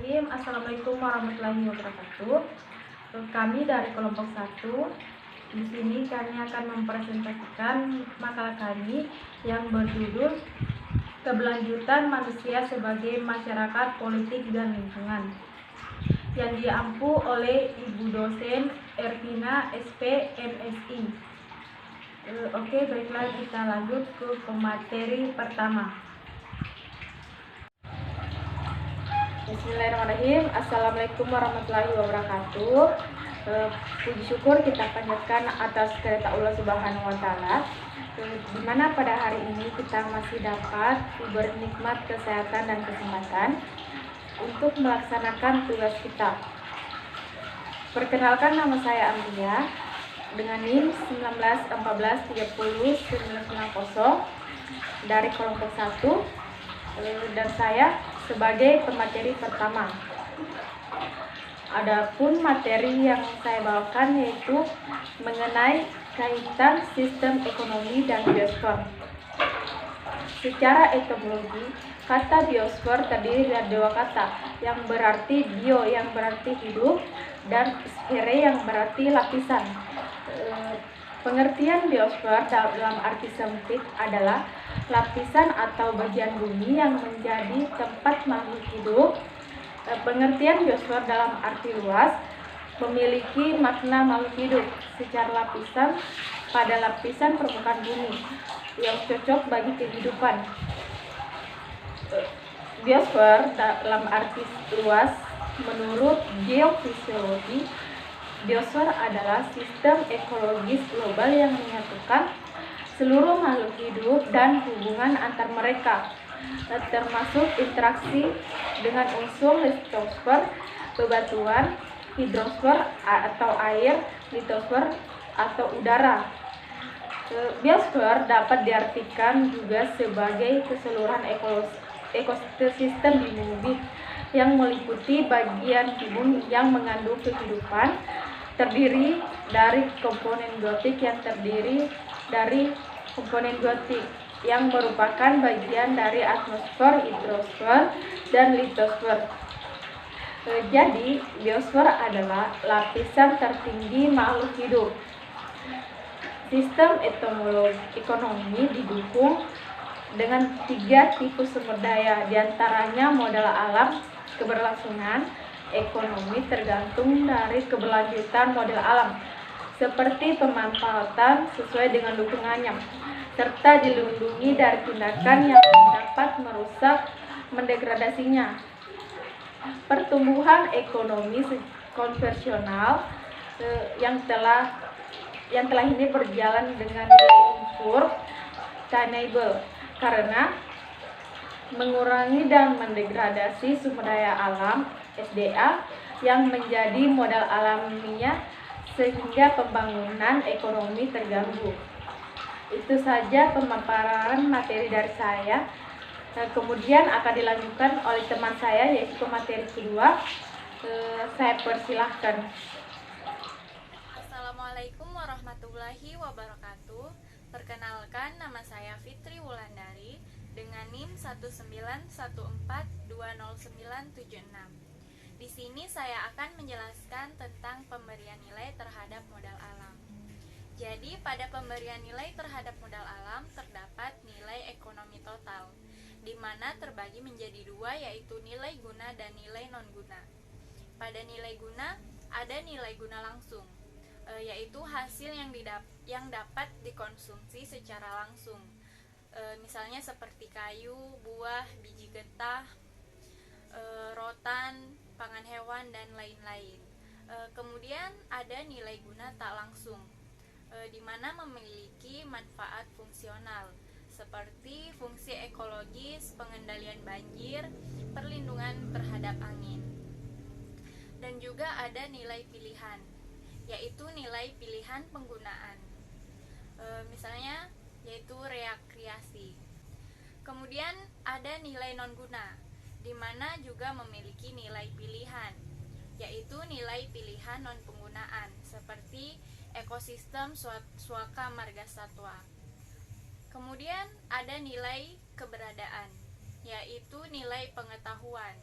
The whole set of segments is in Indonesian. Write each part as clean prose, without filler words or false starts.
Bismillahirrahmanirrahim. Assalamualaikum warahmatullahi wabarakatuh. Kami dari kelompok 1. Di sini kami akan mempresentasikan makalah kami yang berjudul Keberlanjutan Manusia sebagai Masyarakat Politik dan Lingkungan, yang diampu oleh Ibu dosen Ervina SP MSI. Oke, baiklah, kita lanjut ke pemateri pertama. Bismillahirrahmanirrahim. Assalamualaikum warahmatullahi wabarakatuh. Puji syukur kita panjatkan atas kehendak Allah Subhanahu wa Ta'ala, di mana pada hari ini kita masih dapat diberi nikmat kesehatan dan kesempatan untuk melaksanakan tugas kita. Perkenalkan, nama saya Amelia dengan NIM 19143090 dari kelompok 1, dan saya sebagai pemateri pertama. Adapun materi yang saya bawakan yaitu mengenai kaitan sistem ekonomi dan biosfer. Secara etimologi, kata biosfer terdiri dari dua kata, yang berarti bio yang berarti hidup dan sfere yang berarti lapisan. Pengertian biosfer dalam arti sempit adalah lapisan atau bagian bumi yang menjadi tempat makhluk hidup. Pengertian biosfer dalam arti luas memiliki makna makhluk hidup secara lapisan pada lapisan permukaan bumi yang cocok bagi kehidupan. Biosfer dalam arti luas menurut geofisiologi, biosfer adalah sistem ekologis global yang menyatukan seluruh makhluk hidup dan hubungan antar mereka, termasuk interaksi dengan unsur litosfer, bebatuan, hidrosfer atau air, litosfer atau udara. Biosfer dapat diartikan juga sebagai keseluruhan ekosistem di bumi yang meliputi bagian bumi yang mengandung kehidupan, terdiri dari komponen biotik yang terdiri dari komponen biotik yang merupakan bagian dari atmosfer, hidrosfer, dan litosfer. Jadi, biosfer adalah lapisan tertinggi makhluk hidup. Sistem ekonomi didukung dengan 3 tipe sumber daya, diantaranya modal alam, keberlangsungan ekonomi tergantung dari keberlanjutan model alam, seperti pemanfaatan sesuai dengan lingkungannya, serta dilindungi dari tindakan yang dapat merusak mendegradasinya. Pertumbuhan ekonomi konvensional yang telah ini berjalan dengan nilai unsur sustainable karena mengurangi dan mendegradasi sumber daya alam SDA yang menjadi modal alamiah, sehingga pembangunan ekonomi terganggu. Itu saja pemaparan materi dari saya. Kemudian akan dilanjutkan oleh teman saya, yaitu materi kedua. Saya persilahkan. Assalamualaikum warahmatullahi wabarakatuh. Perkenalkan, nama saya Fitri Wulandari dengan NIM 191420976. Di sini saya akan menjelaskan tentang pemberian nilai terhadap modal alam. Jadi, pada pemberian nilai terhadap modal alam terdapat nilai ekonomi total, di mana terbagi menjadi 2, yaitu nilai guna dan nilai non-guna. Pada nilai guna, ada nilai guna langsung, yaitu hasil yang dapat dikonsumsi secara langsung, misalnya seperti kayu, buah, biji getah, rotan, pangan hewan, dan lain-lain. Kemudian ada nilai guna tak langsung, di mana memiliki manfaat fungsional seperti fungsi ekologis, pengendalian banjir, perlindungan terhadap angin. Dan juga ada nilai pilihan, yaitu nilai pilihan penggunaan, misalnya yaitu rekreasi. Kemudian ada nilai non-guna, di mana juga memiliki nilai pilihan, yaitu nilai pilihan non-penggunaan seperti ekosistem suaka marga satwa. Kemudian ada nilai keberadaan, yaitu nilai pengetahuan,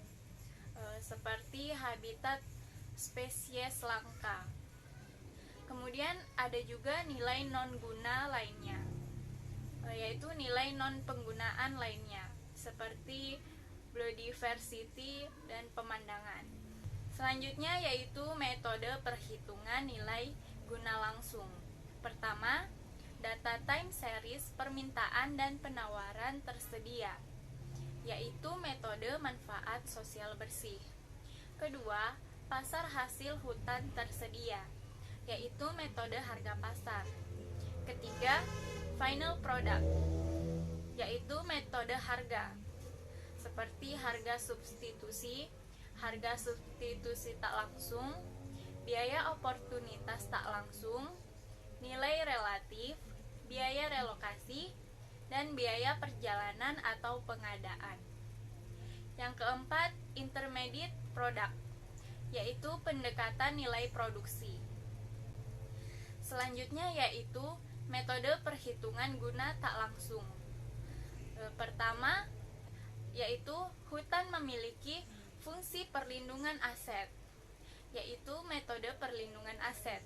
seperti habitat spesies langka. Kemudian ada juga nilai non-guna lainnya, yaitu nilai non-penggunaan lainnya, seperti biodiversity dan pemandangan. Selanjutnya yaitu metode perhitungan nilai guna langsung. Pertama, data time series permintaan dan penawaran tersedia, yaitu metode manfaat sosial bersih. Kedua, pasar hasil hutan tersedia, yaitu metode harga pasar. Ketiga, final product, yaitu metode harga, seperti harga substitusi tak langsung, biaya oportunitas tak langsung, nilai relatif, biaya relokasi, dan biaya perjalanan atau pengadaan. Yang keempat, intermediate product, yaitu pendekatan nilai produksi. Selanjutnya yaitu metode perhitungan guna tak langsung. Pertama, yaitu hutan memiliki fungsi perlindungan aset, yaitu metode perlindungan aset,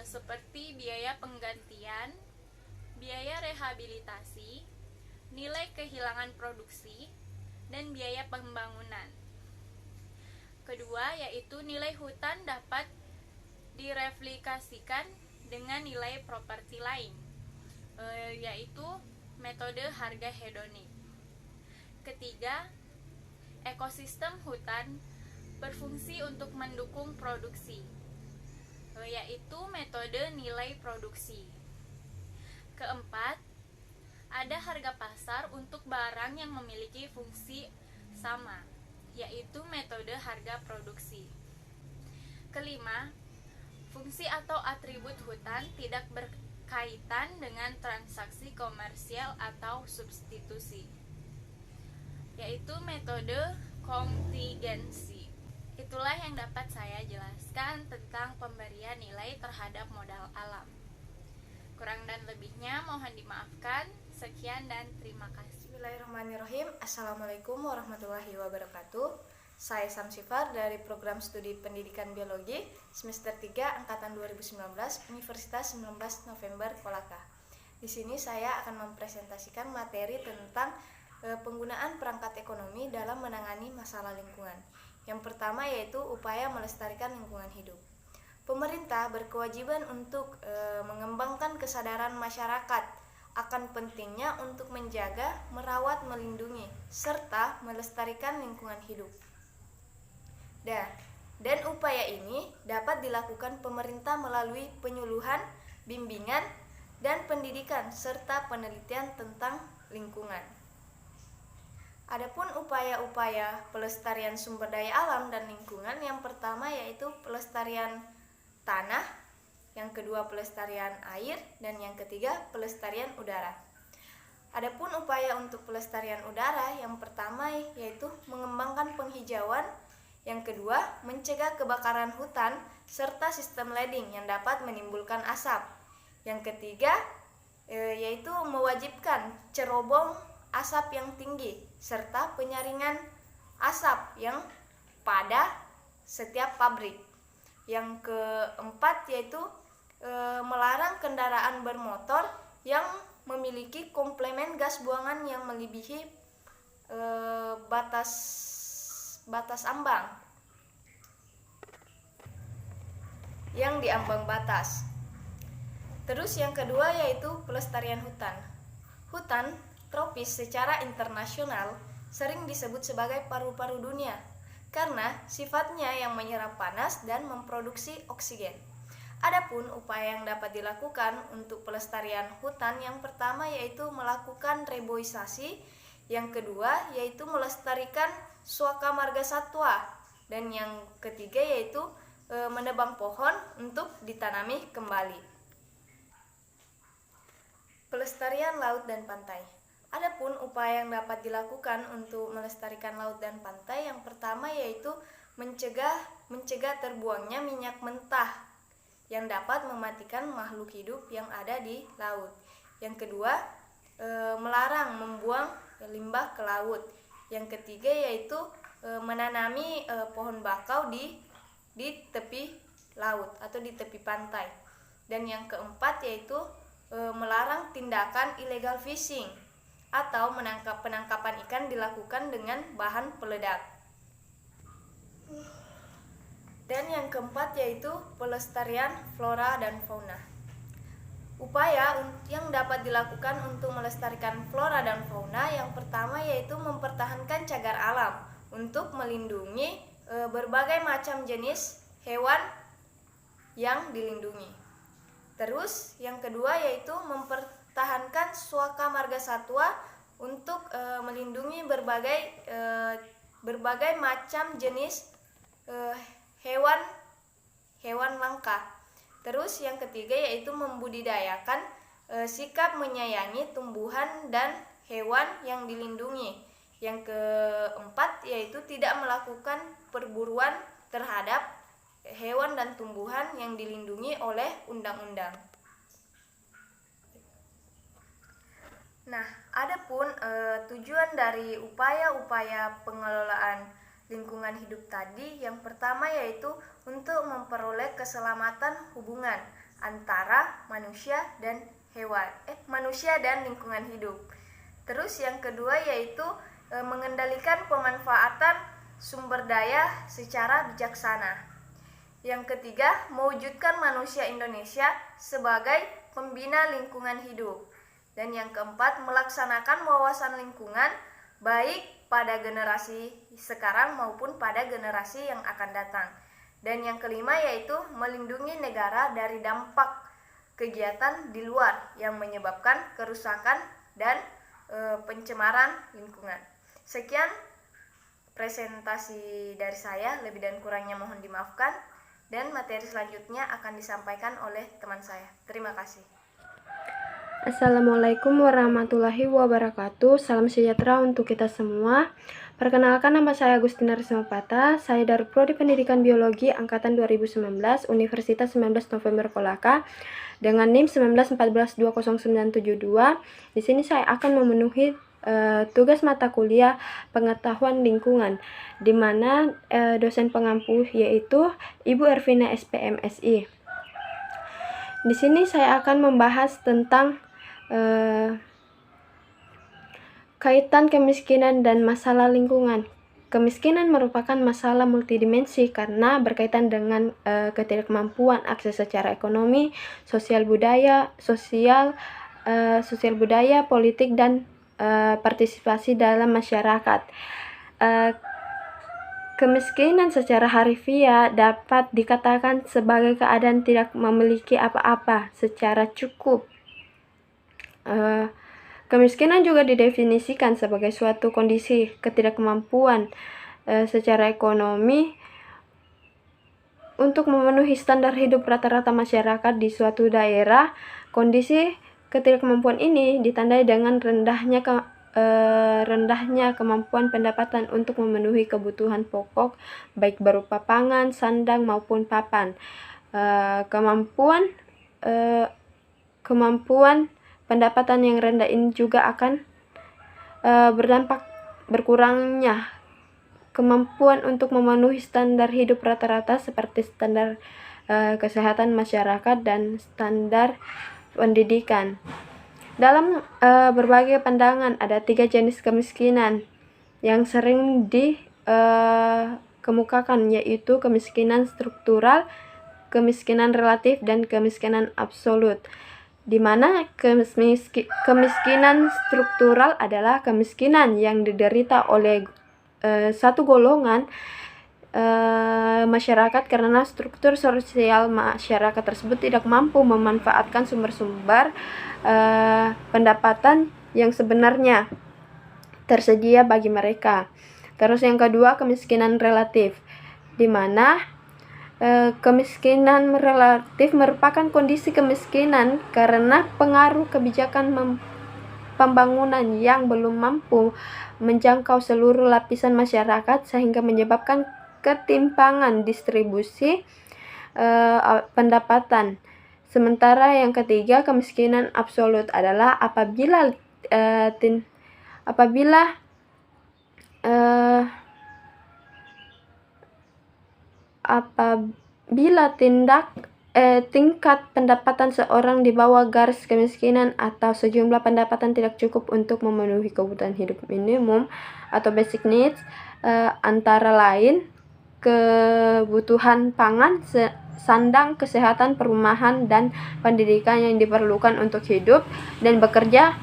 seperti biaya penggantian, biaya rehabilitasi, nilai kehilangan produksi, dan biaya pembangunan. Kedua, yaitu nilai hutan dapat direplikasikan dengan nilai properti lain, yaitu metode harga hedonik. Ketiga, ekosistem hutan berfungsi untuk mendukung produksi, yaitu metode nilai produksi. Keempat, ada harga pasar untuk barang yang memiliki fungsi sama, yaitu metode harga produksi. Kelima, fungsi atau atribut hutan tidak berkaitan dengan transaksi komersial atau substitusi, yaitu metode kontingensi. Itulah yang dapat saya jelaskan tentang pemberian nilai terhadap modal alam. Kurang dan lebihnya mohon dimaafkan. Sekian dan terima kasih. Bismillahirrahmanirrahim. Assalamualaikum warahmatullahi wabarakatuh. Saya Samsifar dari Program Studi Pendidikan Biologi semester 3 angkatan 2019 Universitas 19 November Kolaka. Di sini saya akan mempresentasikan materi tentang penggunaan perangkat ekonomi dalam menangani masalah lingkungan. Yang pertama yaitu upaya melestarikan lingkungan hidup. Pemerintah berkewajiban untuk mengembangkan kesadaran masyarakat akan pentingnya untuk menjaga, merawat, melindungi, serta melestarikan lingkungan hidup. Dan upaya ini dapat dilakukan pemerintah melalui penyuluhan, bimbingan, dan pendidikan, serta penelitian tentang lingkungan. Adapun upaya-upaya pelestarian sumber daya alam dan lingkungan, yang pertama yaitu pelestarian tanah, yang kedua pelestarian air, dan yang ketiga pelestarian udara. Adapun upaya untuk pelestarian udara, yang pertama yaitu mengembangkan penghijauan, yang kedua mencegah kebakaran hutan serta sistem leding yang dapat menimbulkan asap. Yang ketiga yaitu mewajibkan cerobong asap yang tinggi serta penyaringan asap yang pada setiap pabrik. Yang keempat yaitu melarang kendaraan bermotor yang memiliki komplemen gas buangan yang melebihi batas ambang yang diambang batas. Terus yang kedua yaitu pelestarian hutan. Hutan tropis secara internasional sering disebut sebagai paru-paru dunia karena sifatnya yang menyerap panas dan memproduksi oksigen. Adapun upaya yang dapat dilakukan untuk pelestarian hutan, yang pertama yaitu melakukan reboisasi, yang kedua yaitu melestarikan suaka marga satwa, dan yang ketiga yaitu menebang pohon untuk ditanami kembali. Pelestarian laut dan pantai. Adapun upaya yang dapat dilakukan untuk melestarikan laut dan pantai, yang pertama yaitu mencegah terbuangnya minyak mentah yang dapat mematikan makhluk hidup yang ada di laut. Yang kedua, melarang membuang limbah ke laut. Yang ketiga yaitu menanami pohon bakau di tepi laut atau di tepi pantai. Dan yang keempat yaitu melarang tindakan illegal fishing atau penangkapan ikan dilakukan dengan bahan peledak. Dan yang keempat yaitu pelestarian flora dan fauna. Upaya yang dapat dilakukan untuk melestarikan flora dan fauna yang pertama yaitu mempertahankan cagar alam untuk melindungi berbagai macam jenis hewan yang dilindungi. Terus yang kedua yaitu mempertahankan suaka marga satwa untuk melindungi berbagai macam jenis hewan langka. Terus yang ketiga yaitu membudidayakan sikap menyayangi tumbuhan dan hewan yang dilindungi. Yang keempat yaitu tidak melakukan perburuan terhadap hewan dan tumbuhan yang dilindungi oleh undang-undang. Nah, adapun tujuan dari upaya-upaya pengelolaan lingkungan hidup tadi, yang pertama yaitu untuk memperoleh keselamatan hubungan antara manusia dan lingkungan hidup. Terus yang kedua yaitu mengendalikan pemanfaatan sumber daya secara bijaksana. Yang ketiga, mewujudkan manusia Indonesia sebagai pembina lingkungan hidup. Dan yang keempat, melaksanakan wawasan lingkungan baik pada generasi sekarang maupun pada generasi yang akan datang. Dan yang kelima yaitu melindungi negara dari dampak kegiatan di luar yang menyebabkan kerusakan dan pencemaran lingkungan. Sekian presentasi dari saya, lebih dan kurangnya mohon dimaafkan, dan materi selanjutnya akan disampaikan oleh teman saya. Terima kasih. Assalamualaikum warahmatullahi wabarakatuh. Salam sejahtera untuk kita semua. Perkenalkan, nama saya Agustina Rismapata. Saya dari Prodi Pendidikan Biologi Angkatan 2019 Universitas 19 November Kolaka dengan NIM 191420972. Di sini saya akan memenuhi tugas mata kuliah pengetahuan lingkungan, di mana dosen pengampu yaitu Ibu Ervina SPMSI. Di sini saya akan membahas tentang kaitan kemiskinan dan masalah lingkungan. Kemiskinan merupakan masalah multidimensi karena berkaitan dengan ketidakmampuan akses secara ekonomi, sosial budaya, politik, dan partisipasi dalam masyarakat. Kemiskinan secara harfiah dapat dikatakan sebagai keadaan tidak memiliki apa-apa secara cukup. Kemiskinan juga didefinisikan sebagai suatu kondisi ketidakmampuan secara ekonomi untuk memenuhi standar hidup rata-rata masyarakat di suatu daerah. Kondisi ketidakmampuan ini ditandai dengan rendahnya kemampuan pendapatan untuk memenuhi kebutuhan pokok baik berupa pangan, sandang maupun papan. Kemampuan pendapatan yang rendah ini juga akan berdampak berkurangnya kemampuan untuk memenuhi standar hidup rata-rata seperti standar kesehatan masyarakat dan standar pendidikan. Dalam berbagai pandangan ada 3 jenis kemiskinan yang sering dikemukakan, yaitu kemiskinan struktural, kemiskinan relatif, dan kemiskinan absolut. Di mana kemiskinan struktural adalah kemiskinan yang diderita oleh satu golongan masyarakat karena struktur sosial masyarakat tersebut tidak mampu memanfaatkan sumber-sumber pendapatan yang sebenarnya tersedia bagi mereka. Terus yang kedua, kemiskinan relatif, di mana kemiskinan relatif merupakan kondisi kemiskinan karena pengaruh kebijakan pembangunan yang belum mampu menjangkau seluruh lapisan masyarakat sehingga menyebabkan ketimpangan distribusi pendapatan. Sementara yang ketiga, kemiskinan absolut adalah apabila apabila tingkat pendapatan seorang di bawah garis kemiskinan atau sejumlah pendapatan tidak cukup untuk memenuhi kebutuhan hidup minimum atau basic needs, antara lain kebutuhan pangan, sandang, kesehatan, perumahan, dan pendidikan yang diperlukan untuk hidup dan bekerja.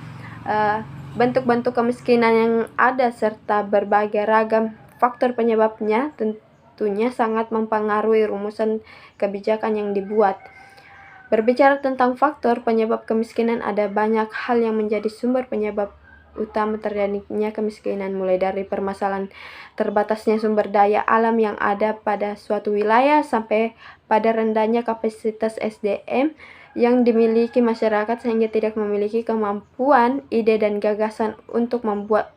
Bentuk-bentuk kemiskinan yang ada serta berbagai ragam faktor penyebabnya tentunya sangat mempengaruhi rumusan kebijakan yang dibuat. Berbicara tentang faktor penyebab kemiskinan, ada banyak hal yang menjadi sumber penyebab utama terjadinya kemiskinan, mulai dari permasalahan terbatasnya sumber daya alam yang ada pada suatu wilayah sampai pada rendahnya kapasitas SDM yang dimiliki masyarakat sehingga tidak memiliki kemampuan, ide, dan gagasan untuk membuat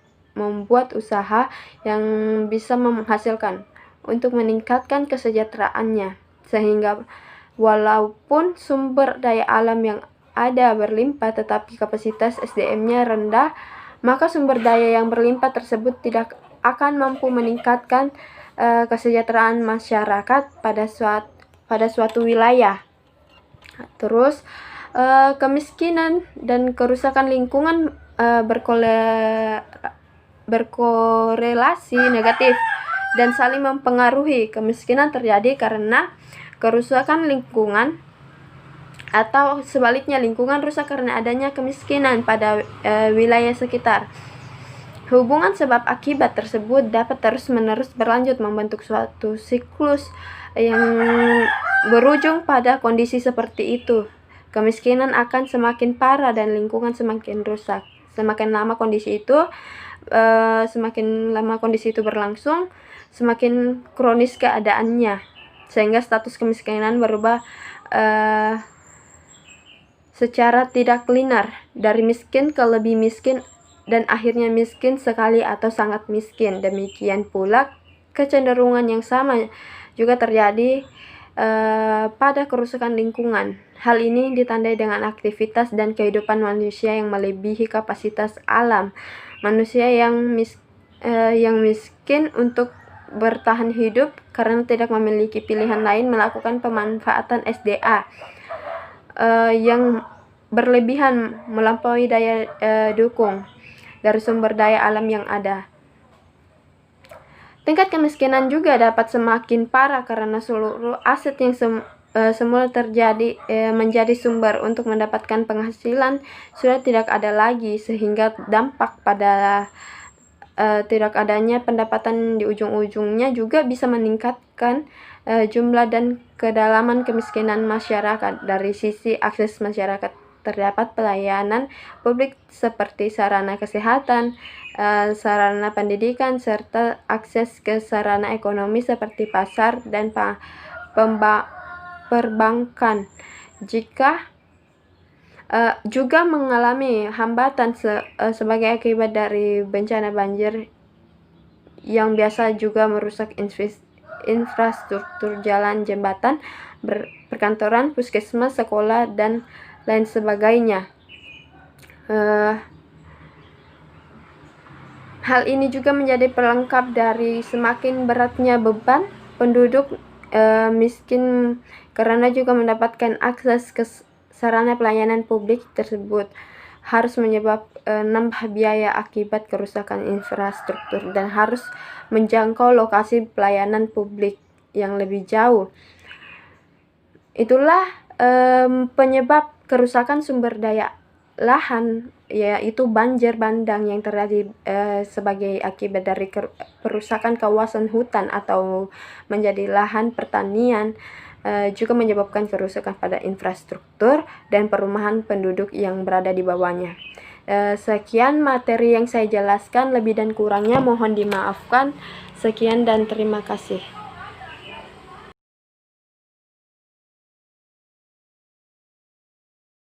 usaha yang bisa menghasilkan untuk meningkatkan kesejahteraannya. Sehingga walaupun sumber daya alam yang ada berlimpah tetapi kapasitas SDM-nya rendah, maka sumber daya yang berlimpah tersebut tidak akan mampu meningkatkan kesejahteraan masyarakat pada suatu wilayah. Terus kemiskinan dan kerusakan lingkungan berkorelasi negatif dan saling mempengaruhi. Kemiskinan terjadi karena kerusakan lingkungan, atau sebaliknya lingkungan rusak karena adanya kemiskinan pada wilayah sekitar. Hubungan sebab akibat tersebut dapat terus-menerus berlanjut membentuk suatu siklus yang berujung pada kondisi seperti itu. Kemiskinan akan semakin parah dan lingkungan semakin rusak. Semakin lama kondisi itu berlangsung, semakin kronis keadaannya, sehingga status kemiskinan berubah secara tidak linear dari miskin ke lebih miskin dan akhirnya miskin sekali atau sangat miskin. Demikian pula kecenderungan yang sama juga terjadi pada kerusakan lingkungan. Hal ini ditandai dengan aktivitas dan kehidupan manusia yang melebihi kapasitas alam. Manusia yang miskin untuk bertahan hidup karena tidak memiliki pilihan lain melakukan pemanfaatan SDA yang berlebihan melampaui daya dukung dari sumber daya alam yang ada. Tingkat kemiskinan juga dapat semakin parah karena seluruh aset yang semula menjadi sumber untuk mendapatkan penghasilan sudah tidak ada lagi, sehingga dampak pada tidak adanya pendapatan di ujung-ujungnya juga bisa meningkatkan jumlah dan kedalaman kemiskinan masyarakat. Dari sisi akses masyarakat, terdapat pelayanan publik seperti sarana kesehatan, sarana pendidikan, serta akses ke sarana ekonomi seperti pasar dan perbankan. Jika juga mengalami hambatan sebagai akibat dari bencana banjir yang biasa juga merusak infrastruktur jalan, jembatan, perkantoran, puskesmas, sekolah, dan lain sebagainya. Hal ini juga menjadi pelengkap dari semakin beratnya beban penduduk miskin karena juga mendapatkan akses ke sarana pelayanan publik tersebut harus nambah biaya akibat kerusakan infrastruktur dan harus menjangkau lokasi pelayanan publik yang lebih jauh. Itulah penyebab kerusakan sumber daya lahan, yaitu banjir bandang yang terjadi sebagai akibat dari perusakan kawasan hutan atau menjadi lahan pertanian, juga menyebabkan kerusakan pada infrastruktur dan perumahan penduduk yang berada di bawahnya. Sekian materi yang saya jelaskan, lebih dan kurangnya mohon dimaafkan. Sekian dan terima kasih.